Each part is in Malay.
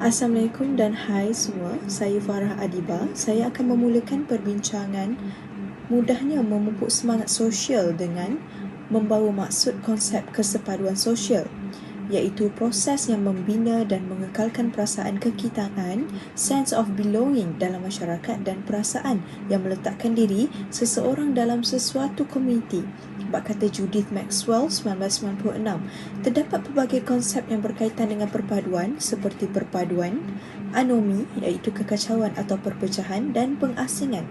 Assalamualaikum dan hai semua, saya Farah Adiba. Saya akan memulakan perbincangan mudahnya memupuk semangat sosial dengan membawa maksud konsep kesepaduan sosial, iaitu proses yang membina dan mengekalkan perasaan kekitaan, sense of belonging dalam masyarakat dan perasaan yang meletakkan diri seseorang dalam sesuatu komuniti. Bab kata Judith Maxwell 1996. Terdapat pelbagai konsep yang berkaitan dengan perpaduan seperti perpaduan, anomi iaitu kekacauan atau perpecahan dan pengasingan.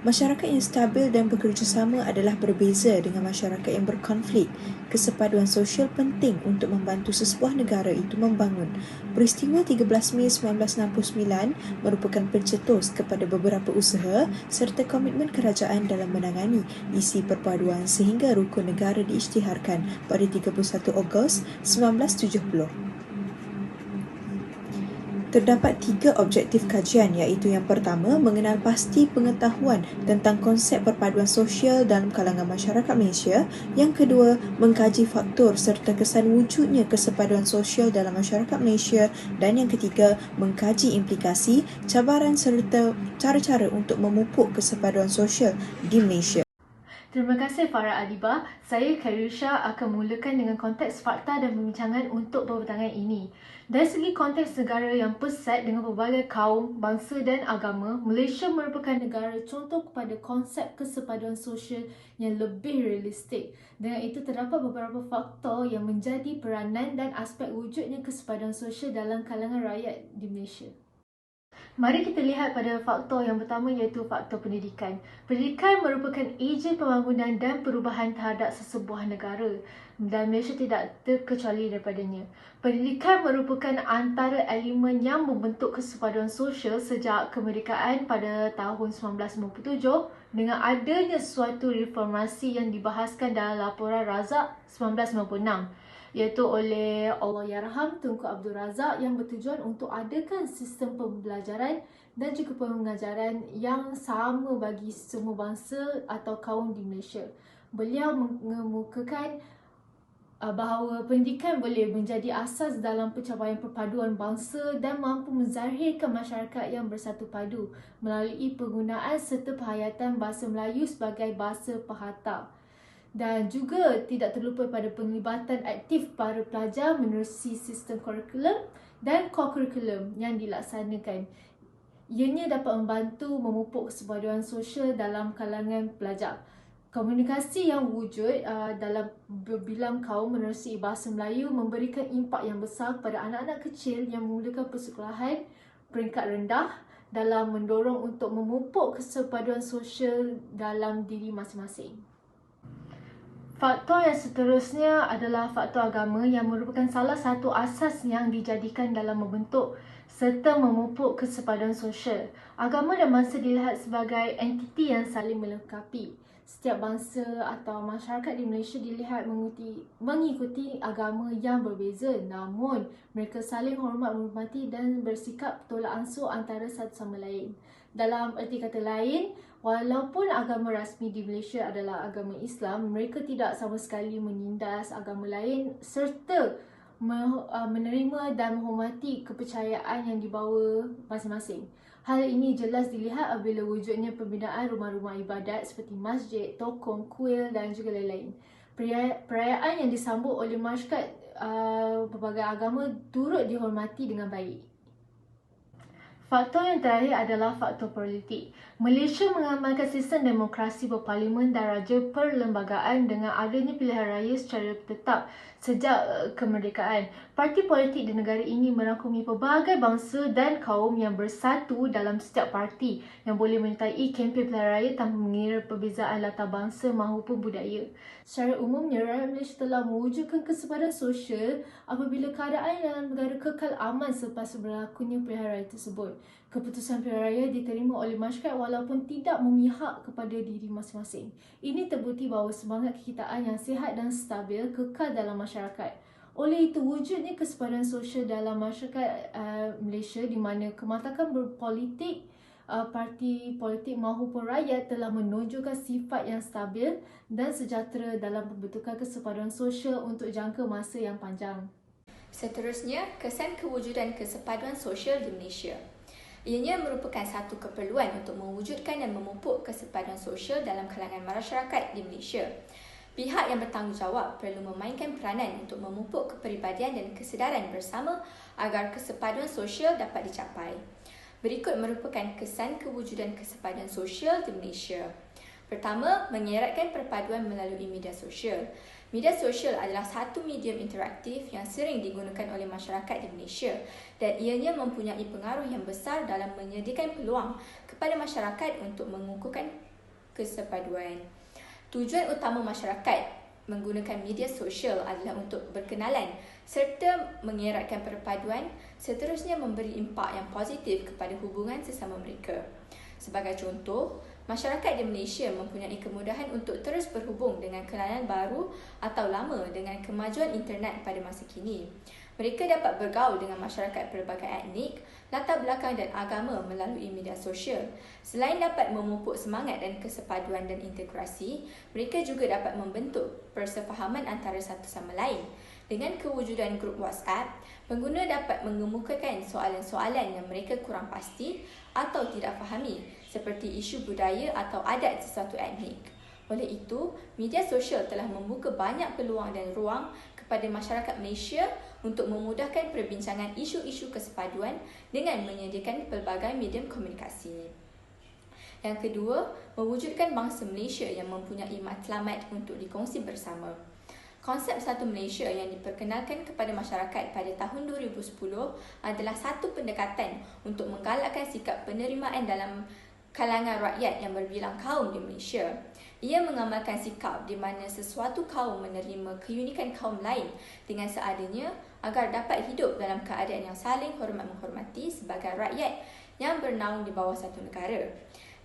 Masyarakat yang stabil dan bekerjasama adalah berbeza dengan masyarakat yang berkonflik. Kesepaduan sosial penting untuk membantu sesebuah negara itu membangun. Peristiwa 13 Mei 1969 merupakan pencetus kepada beberapa usaha serta komitmen kerajaan dalam menangani isi perpaduan sehingga rukun negara diisytiharkan pada 31 Ogos 1970. Terdapat 3 objektif kajian, iaitu yang pertama, mengenal pasti pengetahuan tentang konsep perpaduan sosial dalam kalangan masyarakat Malaysia. Yang kedua, mengkaji faktor serta kesan wujudnya kesepaduan sosial dalam masyarakat Malaysia. Dan yang ketiga, mengkaji implikasi, cabaran serta cara-cara untuk memupuk kesepaduan sosial di Malaysia. Terima kasih Farah Adiba. Saya Khairusha akan memulakan dengan konteks fakta dan perbincangan untuk perbincangan ini. Dari segi konteks negara yang pesat dengan pelbagai kaum, bangsa dan agama, Malaysia merupakan negara contoh kepada konsep kesepaduan sosial yang lebih realistik. Dengan itu terdapat beberapa faktor yang menjadi peranan dan aspek wujudnya kesepaduan sosial dalam kalangan rakyat di Malaysia. Mari kita lihat pada faktor yang pertama, iaitu faktor pendidikan. Pendidikan merupakan ejen pembangunan dan perubahan terhadap sesebuah negara dan Malaysia tidak terkecuali daripadanya. Pendidikan merupakan antara elemen yang membentuk kesepaduan sosial sejak kemerdekaan pada tahun 1957 dengan adanya suatu reformasi yang dibahaskan dalam laporan Razak 1996, iaitu oleh Allahyarham Tunku Abdul Razak, yang bertujuan untuk adakan sistem pembelajaran dan juga pengajaran yang sama bagi semua bangsa atau kaum di Malaysia. Beliau mengemukakan bahawa pendidikan boleh menjadi asas dalam pencapaian perpaduan bangsa dan mampu menzahirkan masyarakat yang bersatu padu melalui penggunaan serta penghayatan bahasa Melayu sebagai bahasa pahata. Dan juga tidak terlupa pada penglibatan aktif para pelajar menerusi sistem kurikulum dan co-kurikulum yang dilaksanakan. Ianya dapat membantu memupuk kesepaduan sosial dalam kalangan pelajar. Komunikasi yang wujud dalam berbilang kaum menerusi bahasa Melayu memberikan impak yang besar kepada anak-anak kecil yang memulakan persekolahan peringkat rendah dalam mendorong untuk memupuk kesepaduan sosial dalam diri masing-masing. Faktor yang seterusnya adalah faktor agama yang merupakan salah satu asas yang dijadikan dalam membentuk serta memupuk kesepaduan sosial. Agama dan bangsa dilihat sebagai entiti yang saling melengkapi. Setiap bangsa atau masyarakat di Malaysia dilihat mengikuti agama yang berbeza, namun mereka saling hormat menghormati dan bersikap tolak ansur antara satu sama lain. Dalam erti kata lain, walaupun agama rasmi di Malaysia adalah agama Islam, mereka tidak sama sekali menindas agama lain serta menerima dan menghormati kepercayaan yang dibawa masing-masing. Hal ini jelas dilihat apabila wujudnya pembinaan rumah-rumah ibadat seperti masjid, tokong, kuil dan juga lain-lain. Perayaan yang disambut oleh masyarakat pelbagai agama turut dihormati dengan baik. Faktor yang terakhir adalah faktor politik. Malaysia mengamalkan sistem demokrasi berparlimen dan raja perlembagaan dengan adanya pilihan raya secara tetap sejak kemerdekaan. Parti politik di negara ini merangkumi pelbagai bangsa dan kaum yang bersatu dalam setiap parti yang boleh menyertai kempen pilihan raya tanpa mengira perbezaan latar bangsa maupun budaya. Secara umumnya, rakyat Malaysia telah mewujudkan kesepaduan sosial apabila keadaan dalam negara kekal aman selepas berlakunya pilihan raya tersebut. Keputusan pilihan raya diterima oleh masyarakat walaupun tidak memihak kepada diri masing-masing. Ini terbukti bahawa semangat kekitaan yang sihat dan stabil kekal dalam masyarakat. Oleh itu, wujudnya kesepaduan sosial dalam masyarakat Malaysia di mana kematangan berpolitik, parti politik maupun rakyat telah menunjukkan sifat yang stabil dan sejahtera dalam pembentukan kesepaduan sosial untuk jangka masa yang panjang. Seterusnya, kesan kewujudan kesepaduan sosial di Malaysia. Ianya merupakan satu keperluan untuk mewujudkan dan memupuk kesepaduan sosial dalam kalangan masyarakat di Malaysia. Pihak yang bertanggungjawab perlu memainkan peranan untuk memupuk kepribadian dan kesedaran bersama agar kesepaduan sosial dapat dicapai. Berikut merupakan kesan kewujudan kesepaduan sosial di Malaysia. Pertama, mengeratkan perpaduan melalui media sosial. Media sosial adalah satu medium interaktif yang sering digunakan oleh masyarakat di Malaysia dan ianya mempunyai pengaruh yang besar dalam menyediakan peluang kepada masyarakat untuk mengukuhkan kesepaduan. Tujuan utama masyarakat menggunakan media sosial adalah untuk berkenalan serta mengeratkan perpaduan, seterusnya memberi impak yang positif kepada hubungan sesama mereka. Sebagai contoh, masyarakat di Malaysia mempunyai kemudahan untuk terus berhubung dengan kenalan baru atau lama dengan kemajuan internet pada masa kini. Mereka dapat bergaul dengan masyarakat pelbagai etnik, latar belakang dan agama melalui media sosial. Selain dapat memupuk semangat dan kesepaduan dan integrasi, mereka juga dapat membentuk persefahaman antara satu sama lain. Dengan kewujudan grup WhatsApp, pengguna dapat mengemukakan soalan-soalan yang mereka kurang pasti atau tidak fahami, seperti isu budaya atau adat sesuatu etnik. Oleh itu, media sosial telah membuka banyak peluang dan ruang kepada masyarakat Malaysia untuk memudahkan perbincangan isu-isu kesepaduan dengan menyediakan pelbagai medium komunikasi. Yang kedua, mewujudkan bangsa Malaysia yang mempunyai matlamat untuk dikongsi bersama. Konsep Satu Malaysia yang diperkenalkan kepada masyarakat pada tahun 2010 adalah satu pendekatan untuk menggalakkan sikap penerimaan dalam kalangan rakyat yang berbilang kaum di Malaysia. Ia mengamalkan sikap di mana sesuatu kaum menerima keunikan kaum lain dengan seadanya agar dapat hidup dalam keadaan yang saling hormat-menghormati sebagai rakyat yang bernaung di bawah satu negara.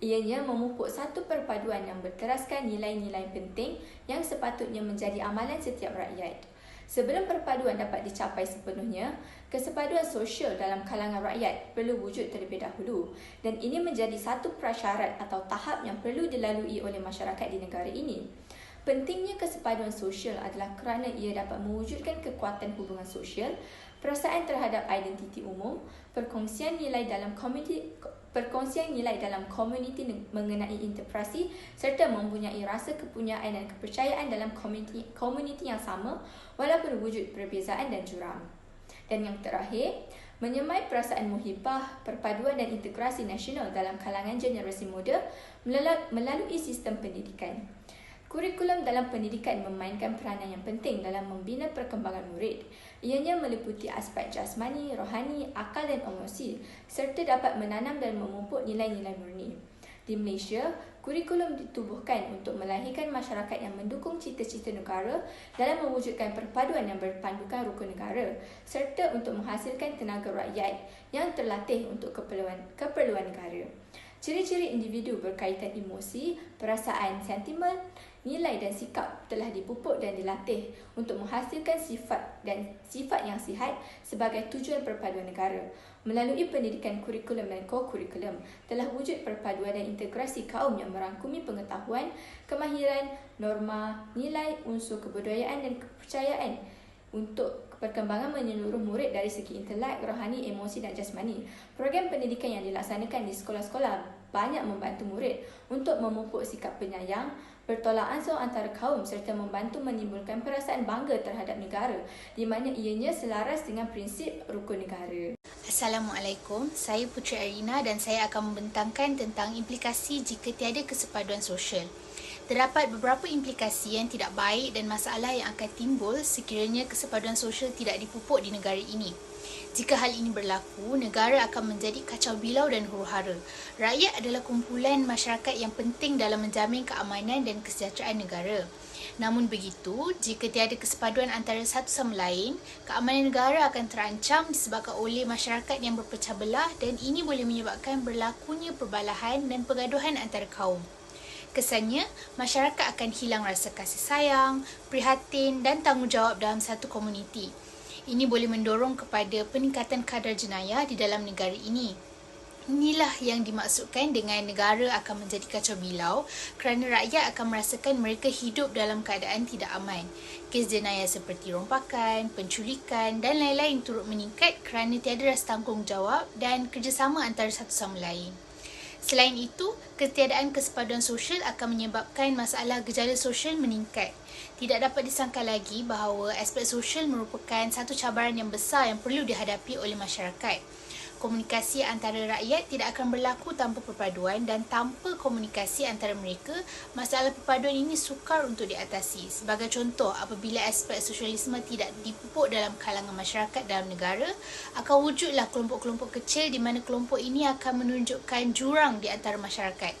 Ianya memupuk satu perpaduan yang berteraskan nilai-nilai penting yang sepatutnya menjadi amalan setiap rakyat. Sebelum perpaduan dapat dicapai sepenuhnya, kesepaduan sosial dalam kalangan rakyat perlu wujud terlebih dahulu dan ini menjadi satu prasyarat atau tahap yang perlu dilalui oleh masyarakat di negara ini. Pentingnya kesepaduan sosial adalah kerana ia dapat mewujudkan kekuatan hubungan sosial, perasaan terhadap identiti umum, perkongsian nilai dalam komuniti mengenai integrasi serta mempunyai rasa kepunyaan dan kepercayaan dalam komuniti yang sama walaupun wujud perbezaan dan juram. Dan yang terakhir, menyemai perasaan muhibah, perpaduan dan integrasi nasional dalam kalangan generasi muda melalui sistem pendidikan. Kurikulum dalam pendidikan memainkan peranan yang penting dalam membina perkembangan murid. Ianya meliputi aspek jasmani, rohani, akal dan emosi serta dapat menanam dan memupuk nilai-nilai murni. Di Malaysia, kurikulum ditubuhkan untuk melahirkan masyarakat yang mendukung cita-cita negara dalam mewujudkan perpaduan yang berpandukan rukun negara serta untuk menghasilkan tenaga rakyat yang terlatih untuk keperluan negara. Ciri-ciri individu berkaitan emosi, perasaan, sentimen, nilai dan sikap telah dipupuk dan dilatih untuk menghasilkan sifat yang sihat sebagai tujuan perpaduan negara. Melalui pendidikan kurikulum dan ko-kurikulum, telah wujud perpaduan dan integrasi kaum yang merangkumi pengetahuan, kemahiran, norma, nilai, unsur kebudayaan dan kepercayaan untuk perkembangan menyeluruh murid dari segi intelek, rohani, emosi dan jasmani. Program pendidikan yang dilaksanakan di sekolah-sekolah banyak membantu murid untuk memupuk sikap penyayang, bertolak ansur antara kaum serta membantu menimbulkan perasaan bangga terhadap negara di mana ianya selaras dengan prinsip rukun negara. Assalamualaikum, saya Puteri Arina dan saya akan membentangkan tentang implikasi jika tiada kesepaduan sosial. Terdapat beberapa implikasi yang tidak baik dan masalah yang akan timbul sekiranya kesepaduan sosial tidak dipupuk di negara ini. Jika hal ini berlaku, negara akan menjadi kacau bilau dan huru-hara. Rakyat adalah kumpulan masyarakat yang penting dalam menjamin keamanan dan kesejahteraan negara. Namun begitu, jika tiada kesepaduan antara satu sama lain, keamanan negara akan terancam disebabkan oleh masyarakat yang berpecah belah dan ini boleh menyebabkan berlakunya perbalahan dan pergaduhan antara kaum. Kesannya, masyarakat akan hilang rasa kasih sayang, prihatin dan tanggungjawab dalam satu komuniti. Ini boleh mendorong kepada peningkatan kadar jenayah di dalam negara ini. Inilah yang dimaksudkan dengan negara akan menjadi kacau bilau kerana rakyat akan merasakan mereka hidup dalam keadaan tidak aman. Kes jenayah seperti rompakan, penculikan dan lain-lain turut meningkat kerana tiada rasa tanggungjawab dan kerjasama antara satu sama lain. Selain itu, ketiadaan kesepaduan sosial akan menyebabkan masalah gejala sosial meningkat. Tidak dapat disangka lagi bahawa aspek sosial merupakan satu cabaran yang besar yang perlu dihadapi oleh masyarakat. Komunikasi antara rakyat tidak akan berlaku tanpa perpaduan dan tanpa komunikasi antara mereka, masalah perpaduan ini sukar untuk diatasi. Sebagai contoh, apabila aspek sosialisme tidak dipupuk dalam kalangan masyarakat dalam negara, akan wujudlah kelompok-kelompok kecil di mana kelompok ini akan menunjukkan jurang di antara masyarakat.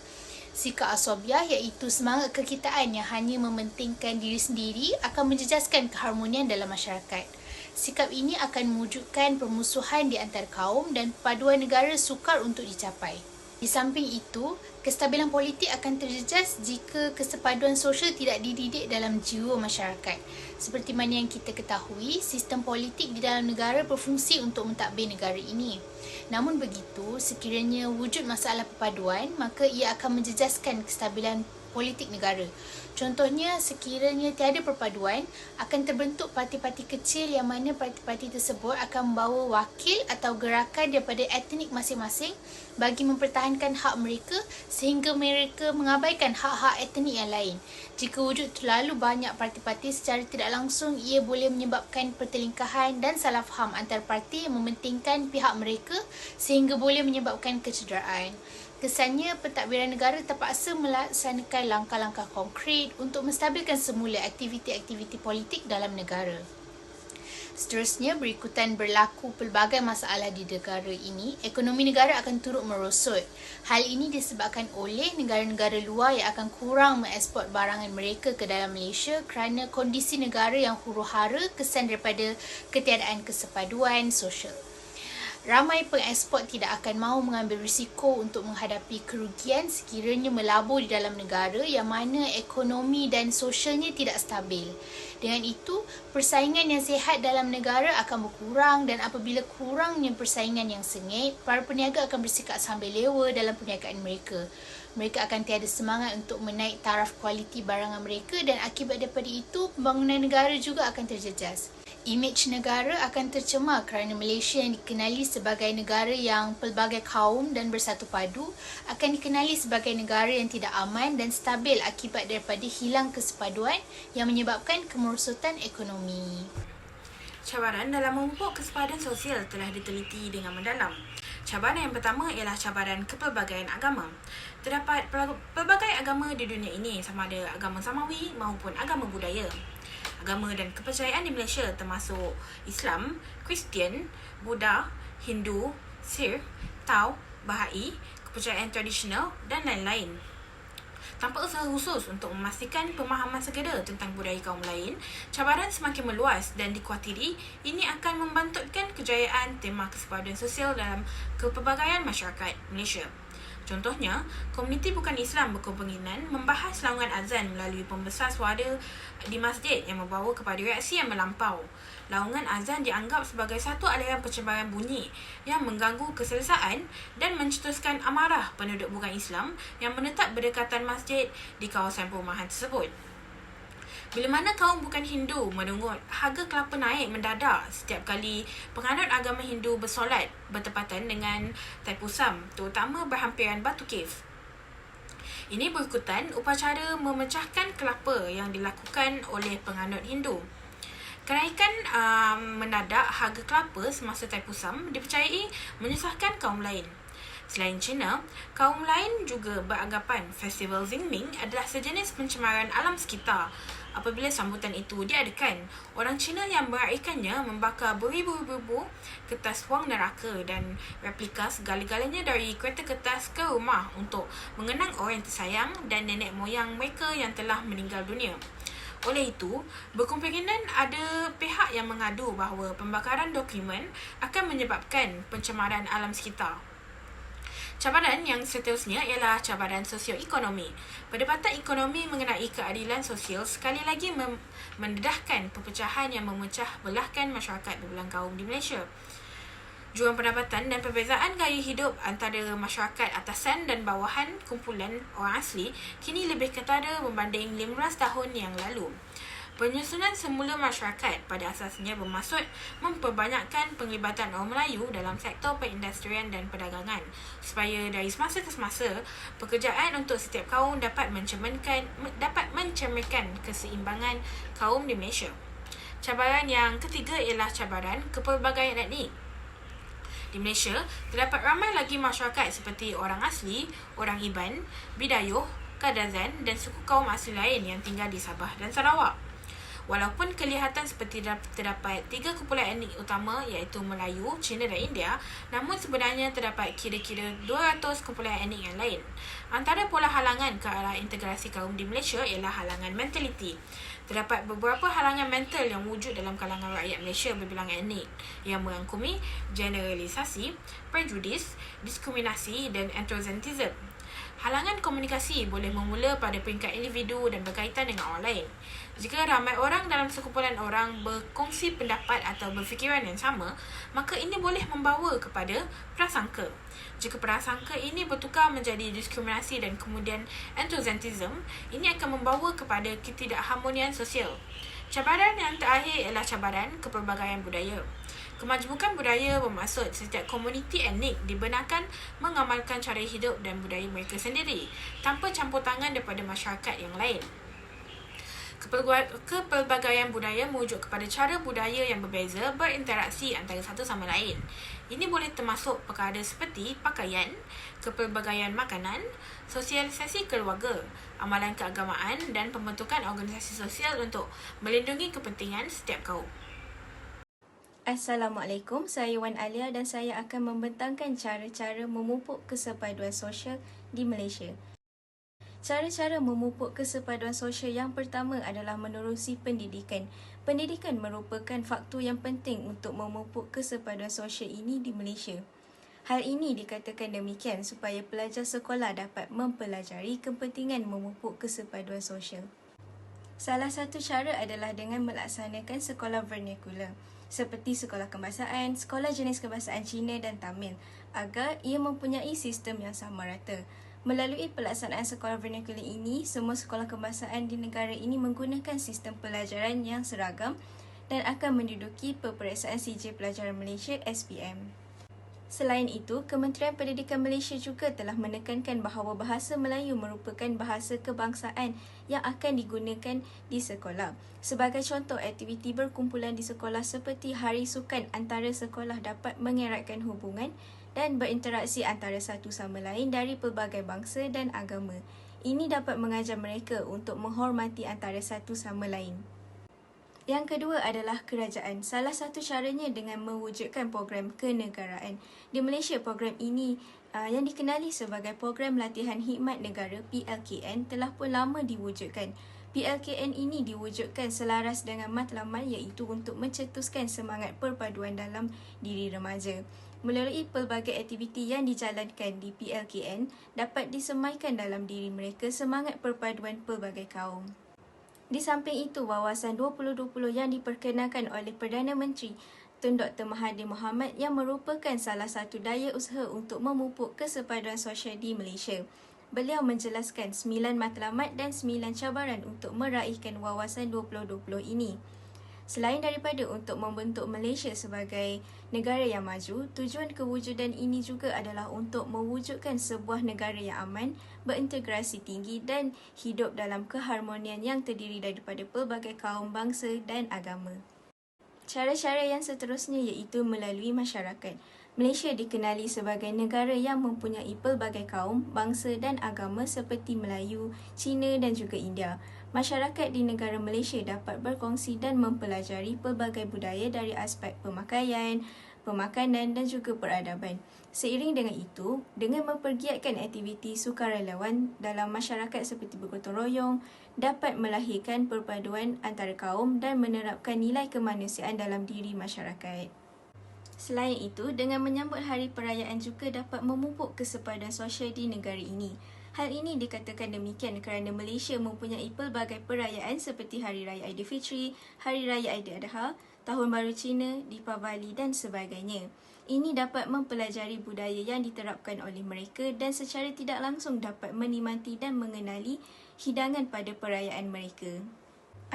Sikap asobiah iaitu semangat kekitaan yang hanya mementingkan diri sendiri akan menjejaskan keharmonian dalam masyarakat. Sikap ini akan mewujudkan permusuhan di antara kaum dan perpaduan negara sukar untuk dicapai. Di samping itu, kestabilan politik akan terjejas jika kesepaduan sosial tidak dididik dalam jiwa masyarakat. Seperti mana yang kita ketahui, sistem politik di dalam negara berfungsi untuk mentadbir negara ini. Namun begitu, sekiranya wujud masalah perpaduan, maka ia akan menjejaskan kestabilan politik negara. Contohnya, sekiranya tiada perpaduan, akan terbentuk parti-parti kecil yang mana parti-parti tersebut akan membawa wakil atau gerakan daripada etnik masing-masing bagi mempertahankan hak mereka sehingga mereka mengabaikan hak-hak etnik yang lain. Jika wujud terlalu banyak parti-parti, secara tidak langsung ia boleh menyebabkan pertelingkahan dan salah faham antara parti yang mementingkan pihak mereka sehingga boleh menyebabkan kecederaan. Kesannya, pentadbiran negara terpaksa melaksanakan langkah-langkah konkret untuk menstabilkan semula aktiviti-aktiviti politik dalam negara. Seterusnya, berikutan berlaku pelbagai masalah di negara ini, ekonomi negara akan turut merosot. Hal ini disebabkan oleh negara-negara luar yang akan kurang mengeksport barangan mereka ke dalam Malaysia kerana kondisi negara yang huru-hara kesan daripada ketiadaan kesepaduan sosial. Ramai pengeksport tidak akan mahu mengambil risiko untuk menghadapi kerugian sekiranya melabur di dalam negara yang mana ekonomi dan sosialnya tidak stabil. Dengan itu, persaingan yang sihat dalam negara akan berkurang dan apabila kurangnya persaingan yang sengit, para peniaga akan bersikap sambil lewa dalam perniagaan mereka. Mereka akan tiada semangat untuk menaik taraf kualiti barangan mereka dan akibat daripada itu, pembangunan negara juga akan terjejas. Imej negara akan tercemar kerana Malaysia yang dikenali sebagai negara yang pelbagai kaum dan bersatu padu akan dikenali sebagai negara yang tidak aman dan stabil akibat daripada hilang kesepaduan yang menyebabkan kemerosotan ekonomi. Cabaran dalam memupuk kesepaduan sosial telah diteliti dengan mendalam. Cabaran yang pertama ialah cabaran kepelbagaian agama. Terdapat pelbagai agama di dunia ini, sama ada agama samawi maupun agama budaya. Agama dan kepercayaan di Malaysia termasuk Islam, Kristian, Buddha, Hindu, Sikh, Tao, Bahai, kepercayaan tradisional dan lain-lain. Tanpa usaha khusus untuk memastikan pemahaman segera tentang budaya kaum lain, cabaran semakin meluas dan dikuatiri ini akan membantutkan kejayaan tema kesepaduan sosial dalam kepelbagaian masyarakat Malaysia. Contohnya, komuniti bukan Islam berkepentingan membahas laungan azan melalui pembesar suara di masjid yang membawa kepada reaksi yang melampau. Laungan azan dianggap sebagai satu aliran pencemaran bunyi yang mengganggu keselesaan dan mencetuskan amarah penduduk bukan Islam yang menetap berdekatan masjid di kawasan perumahan tersebut. Bila mana kaum bukan Hindu mendengut harga kelapa naik mendadak setiap kali penganut agama Hindu bersolat bertepatan dengan Taipusam, terutama berhampiran Batu Cave. Ini berikutan upacara memecahkan kelapa yang dilakukan oleh penganut Hindu. Kenaikan mendadak harga kelapa semasa Taipusam dipercayai menyusahkan kaum lain. Selain Cina, kaum lain juga beranggapan Festival Xingming adalah sejenis pencemaran alam sekitar. Apabila sambutan itu diadakan, orang Cina yang meraikannya membakar beribu-ribu kertas wang neraka dan replika segala-galanya dari kereta kertas ke rumah untuk mengenang orang yang tersayang dan nenek moyang mereka yang telah meninggal dunia. Oleh itu, berkemungkinan ada pihak yang mengadu bahawa pembakaran dokumen akan menyebabkan pencemaran alam sekitar. Cabaran yang seterusnya ialah cabaran sosioekonomi. Perdebatan ekonomi mengenai keadilan sosial sekali lagi mendedahkan perpecahan yang memecah belahkan masyarakat berbelang kaum di Malaysia. jurang pendapatan dan perbezaan gaya hidup antara masyarakat atasan dan bawahan kumpulan orang asli kini lebih ketara berbanding 15 tahun yang lalu. Penyusunan semula masyarakat pada asasnya bermaksud memperbanyakkan penglibatan orang Melayu dalam sektor perindustrian dan perdagangan supaya dari semasa ke semasa pekerjaan untuk setiap kaum dapat mencerminkan keseimbangan kaum di Malaysia. Cabaran yang ketiga ialah cabaran kepelbagaian etnik. Di Malaysia, terdapat ramai lagi masyarakat seperti orang asli, orang Iban, Bidayuh, Kadazan dan suku kaum asli lain yang tinggal di Sabah dan Sarawak. Walaupun kelihatan seperti terdapat 3 kumpulan etnik utama iaitu Melayu, Cina dan India, namun sebenarnya terdapat kira-kira 200 kumpulan etnik yang lain. Antara pola halangan ke arah integrasi kaum di Malaysia ialah halangan mentaliti. Terdapat beberapa halangan mental yang wujud dalam kalangan rakyat Malaysia berbilangan etnik yang merangkumi generalisasi, prejudis, diskriminasi dan antrozentism. Halangan komunikasi boleh bermula pada peringkat individu dan berkaitan dengan orang lain. Jika ramai orang dalam sekumpulan orang berkongsi pendapat atau berfikiran yang sama, maka ini boleh membawa kepada prasangka. Jika prasangka ini bertukar menjadi diskriminasi dan kemudian antrozentism, ini akan membawa kepada ketidakharmonian sosial. Cabaran yang terakhir ialah cabaran kepelbagaian budaya. Kemajmukan budaya bermaksud setiap komuniti etnik dibenarkan mengamalkan cara hidup dan budaya mereka sendiri tanpa campur tangan daripada masyarakat yang lain. Kepelbagaian budaya merujuk kepada cara budaya yang berbeza berinteraksi antara satu sama lain. Ini boleh termasuk perkara seperti pakaian, kepelbagaian makanan, sosialisasi keluarga, amalan keagamaan dan pembentukan organisasi sosial untuk melindungi kepentingan setiap kaum. Assalamualaikum, saya Wan Alia dan saya akan membentangkan cara-cara memupuk kesepaduan sosial di Malaysia. Cara-cara memupuk kesepaduan sosial yang pertama adalah menerusi pendidikan. Pendidikan merupakan faktor yang penting untuk memupuk kesepaduan sosial ini di Malaysia. Hal ini dikatakan demikian supaya pelajar sekolah dapat mempelajari kepentingan memupuk kesepaduan sosial. Salah satu cara adalah dengan melaksanakan sekolah vernacular seperti sekolah kebangsaan, sekolah jenis kebangsaan Cina dan Tamil agar ia mempunyai sistem yang sama rata. Melalui pelaksanaan sekolah vernacular ini, semua sekolah kebangsaan di negara ini menggunakan sistem pelajaran yang seragam dan akan menduduki peperiksaan sijil pelajaran Malaysia SPM. Selain itu, Kementerian Pendidikan Malaysia juga telah menekankan bahawa bahasa Melayu merupakan bahasa kebangsaan yang akan digunakan di sekolah. Sebagai contoh, aktiviti berkumpulan di sekolah seperti Hari Sukan antara sekolah dapat mengeratkan hubungan dan berinteraksi antara satu sama lain dari pelbagai bangsa dan agama. Ini dapat mengajar mereka untuk menghormati antara satu sama lain. Yang kedua adalah kerajaan. Salah satu caranya dengan mewujudkan program kenegaraan. Di Malaysia, program ini yang dikenali sebagai Program Latihan Khidmat Negara PLKN telah pun lama diwujudkan. PLKN ini diwujudkan selaras dengan matlamat iaitu untuk mencetuskan semangat perpaduan dalam diri remaja. Melalui pelbagai aktiviti yang dijalankan di PLKN dapat disemaikan dalam diri mereka semangat perpaduan pelbagai kaum. Di samping itu, Wawasan 2020 yang diperkenalkan oleh Perdana Menteri Tun Dr. Mahathir Mohamad yang merupakan salah satu daya usaha untuk memupuk kesepaduan sosial di Malaysia. Beliau menjelaskan 9 matlamat dan 9 cabaran untuk meraihkan Wawasan 2020 ini. Selain daripada untuk membentuk Malaysia sebagai negara yang maju, tujuan kewujudan ini juga adalah untuk mewujudkan sebuah negara yang aman, berintegrasi tinggi dan hidup dalam keharmonian yang terdiri daripada pelbagai kaum, bangsa dan agama. Cara-cara yang seterusnya iaitu melalui masyarakat. Malaysia dikenali sebagai negara yang mempunyai pelbagai kaum, bangsa dan agama seperti Melayu, Cina dan juga India. Masyarakat di negara Malaysia dapat berkongsi dan mempelajari pelbagai budaya dari aspek pemakaian, pemakanan dan juga peradaban. Seiring dengan itu, dengan mempergiatkan aktiviti sukarelawan dalam masyarakat seperti bergotong royong, dapat melahirkan perpaduan antara kaum dan menerapkan nilai kemanusiaan dalam diri masyarakat. Selain itu, dengan menyambut hari perayaan juga dapat memupuk kesepaduan sosial di negara ini. Hal ini dikatakan demikian kerana Malaysia mempunyai pelbagai perayaan seperti Hari Raya Aidilfitri, Hari Raya Aidiladha, Tahun Baru Cina, Deepavali dan sebagainya. Ini dapat mempelajari budaya yang diterapkan oleh mereka dan secara tidak langsung dapat menikmati dan mengenali hidangan pada perayaan mereka.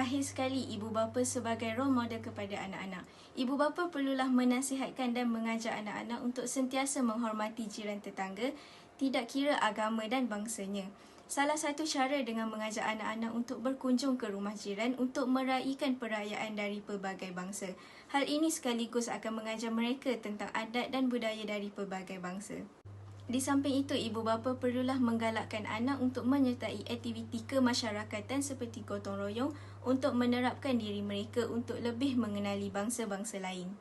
Akhir sekali, ibu bapa sebagai role model kepada anak-anak. Ibu bapa perlulah menasihatkan dan mengajak anak-anak untuk sentiasa menghormati jiran tetangga, tidak kira agama dan bangsanya. Salah satu cara dengan mengajak anak-anak untuk berkunjung ke rumah jiran untuk meraihkan perayaan dari pelbagai bangsa. Hal ini sekaligus akan mengajar mereka tentang adat dan budaya dari pelbagai bangsa. Di samping itu, ibu bapa perlulah menggalakkan anak untuk menyertai aktiviti kemasyarakatan seperti gotong royong untuk menerapkan diri mereka untuk lebih mengenali bangsa-bangsa lain.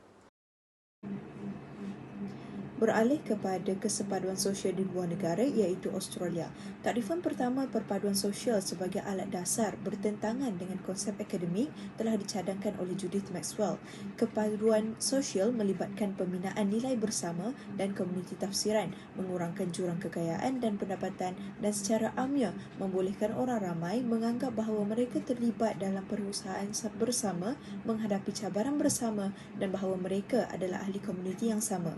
Beralih kepada kesepaduan sosial di luar negara iaitu Australia. Takrifan pertama perpaduan sosial sebagai alat dasar bertentangan dengan konsep akademik telah dicadangkan oleh Judith Maxwell. Kepaduan sosial melibatkan pembinaan nilai bersama dan komuniti tafsiran, mengurangkan jurang kekayaan dan pendapatan dan secara amnya membolehkan orang ramai menganggap bahawa mereka terlibat dalam perusahaan bersama, menghadapi cabaran bersama dan bahawa mereka adalah ahli komuniti yang sama.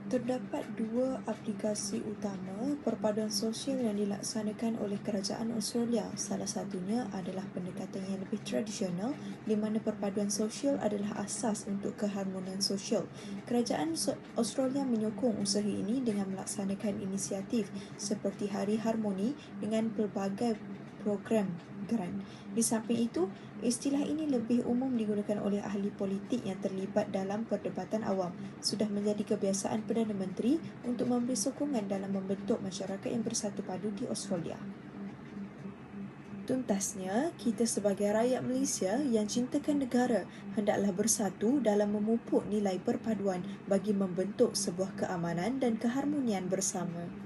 Terdapat dua aplikasi utama perpaduan sosial yang dilaksanakan oleh kerajaan Australia. Salah satunya adalah pendekatan yang lebih tradisional di mana perpaduan sosial adalah asas untuk keharmonian sosial. Kerajaan Australia menyokong usaha ini dengan melaksanakan inisiatif seperti Hari Harmoni dengan pelbagai program grant. Di samping itu, istilah ini lebih umum digunakan oleh ahli politik yang terlibat dalam perdebatan awam. Sudah menjadi kebiasaan Perdana Menteri untuk memberi sokongan dalam membentuk masyarakat yang bersatu padu di Australia. Tuntasnya, kita sebagai rakyat Malaysia yang cintakan negara hendaklah bersatu dalam memupuk nilai perpaduan bagi membentuk sebuah keamanan dan keharmonian bersama.